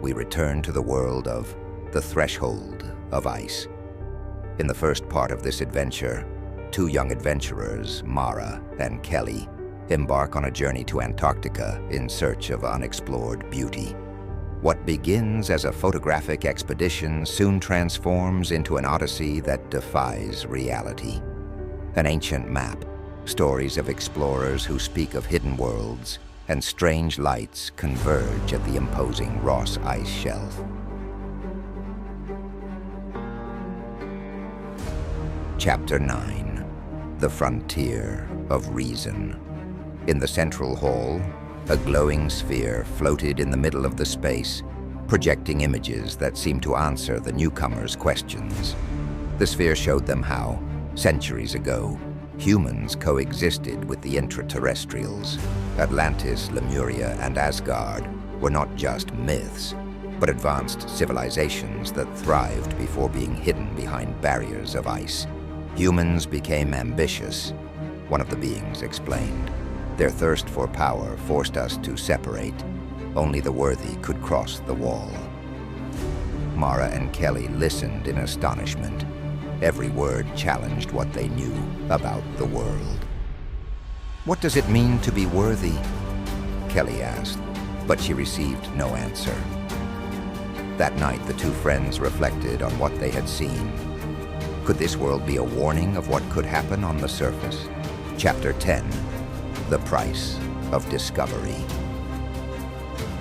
we return to the world of the threshold of ice. In the first part of this adventure, two young adventurers, Mara and Kelly, embark on a journey to Antarctica in search of unexplored beauty. What begins as a photographic expedition soon transforms into an odyssey that defies reality. An ancient map, stories of explorers who speak of hidden worlds, and strange lights converge at the imposing Ross Ice Shelf. Chapter 9. The Frontier of Reason. In the central hall, a glowing sphere floated in the middle of the space, projecting images that seemed to answer the newcomers' questions. The sphere showed them how, centuries ago, humans coexisted with the intraterrestrials. Atlantis, Lemuria, and Asgard were not just myths, but advanced civilizations that thrived before being hidden behind barriers of ice. Humans became ambitious, one of the beings explained. Their thirst for power forced us to separate. Only the worthy could cross the wall. Mara and Kelly listened in astonishment. Every word challenged what they knew about the world. "What does it mean to be worthy?" Kelly asked, but she received no answer. That night, the two friends reflected on what they had seen. Could this world be a warning of what could happen on the surface? Chapter 10. The Price of Discovery.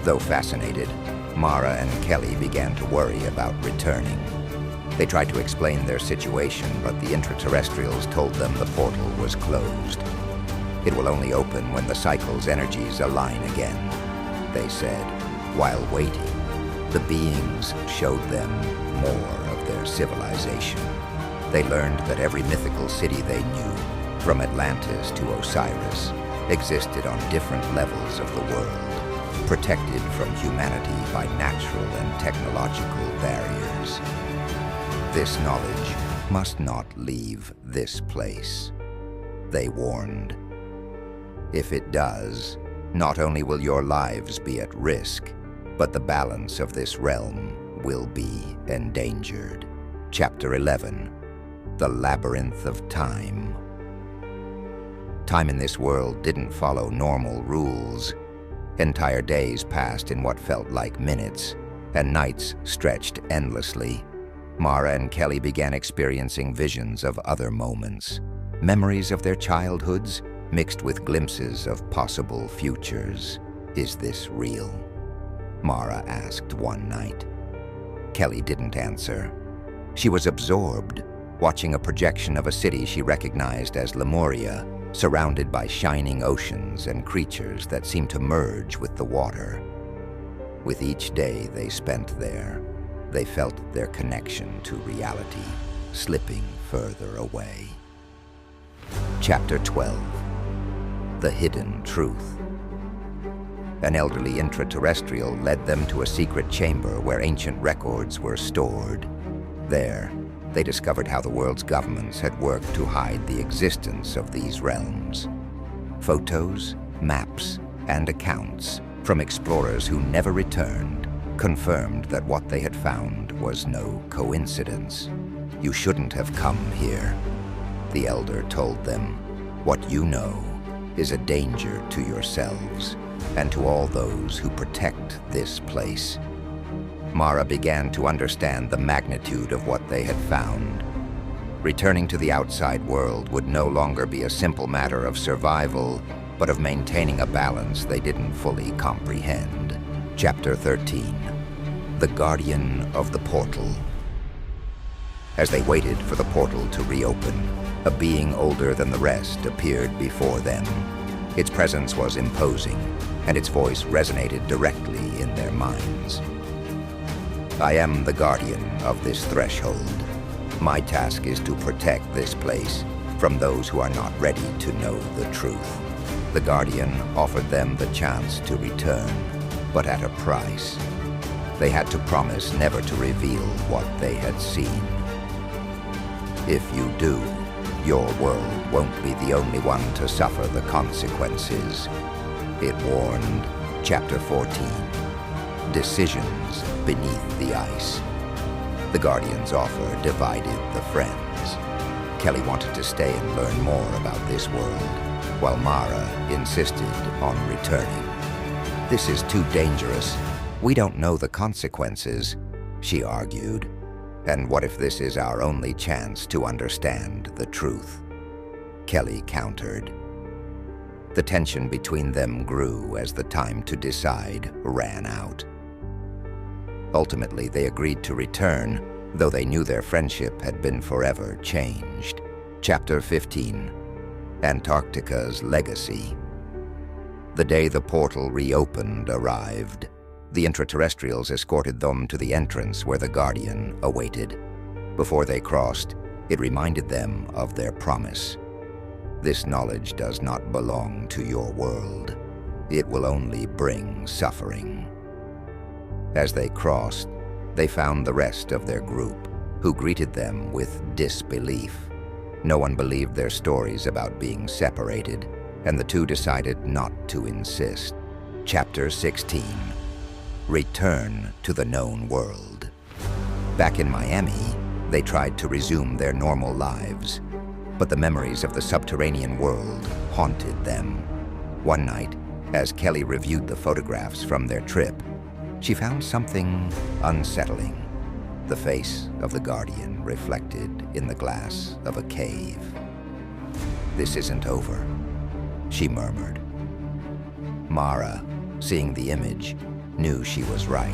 Though fascinated, Mara and Kelly began to worry about returning. They tried to explain their situation, but the intraterrestrials told them the portal was closed. "It will only open when the cycle's energies align again," they said. While waiting, the beings showed them more of their civilization. They learned that every mythical city they knew, from Atlantis to Osiris, existed on different levels of the world, protected from humanity by natural and technological barriers. "This knowledge must not leave this place," they warned. "If it does, not only will your lives be at risk, but the balance of this realm will be endangered." Chapter 11. The Labyrinth of Time. Time in this world didn't follow normal rules. Entire days passed in what felt like minutes, and nights stretched endlessly. Mara and Kelly began experiencing visions of other moments, memories of their childhoods mixed with glimpses of possible futures. "Is this real?" Mara asked one night. Kelly didn't answer. She was absorbed, watching a projection of a city she recognized as Lemuria, surrounded by shining oceans and creatures that seemed to merge with the water. With each day they spent there, they felt their connection to reality slipping further away. Chapter 12. The Hidden Truth. An elderly intraterrestrial led them to a secret chamber where ancient records were stored. There, they discovered how the world's governments had worked to hide the existence of these realms. Photos, maps, and accounts from explorers who never returned confirmed that what they had found was no coincidence. "You shouldn't have come here," the elder told them. "What you know is a danger to yourselves and to all those who protect this place." Mara began to understand the magnitude of what they had found. Returning to the outside world would no longer be a simple matter of survival, but of maintaining a balance they didn't fully comprehend. Chapter 13. The Guardian of the Portal. As they waited for the portal to reopen, a being older than the rest appeared before them. Its presence was imposing, and its voice resonated directly in their minds. "I am the guardian of this threshold. My task is to protect this place from those who are not ready to know the truth." The guardian offered them the chance to return, but at a price. They had to promise never to reveal what they had seen. "If you do, your world won't be the only one to suffer the consequences," it warned. Chapter 14. decisions beneath the ice. The Guardian's offer divided the friends. Kelly wanted to stay and learn more about this world, while Mara insisted on returning. "This is too dangerous. We don't know the consequences," she argued. "And what if this is our only chance to understand the truth?" Kelly countered. The tension between them grew as the time to decide ran out. Ultimately, they agreed to return, though they knew their friendship had been forever changed. Chapter 15. Antarctica's Legacy. The day the portal reopened arrived. The intraterrestrials escorted them to the entrance where the Guardian awaited. Before they crossed, it reminded them of their promise. "This knowledge does not belong to your world. It will only bring suffering." As they crossed, they found the rest of their group, who greeted them with disbelief. No one believed their stories about being separated, and the two decided not to insist. Chapter 16. Return to the known world. Back in Miami, they tried to resume their normal lives, but the memories of the subterranean world haunted them. One night, as Kelly reviewed the photographs from their trip, she found something unsettling. The face of the Guardian reflected in the glass of a cave. "This isn't over," she murmured. Mara, seeing the image, knew she was right.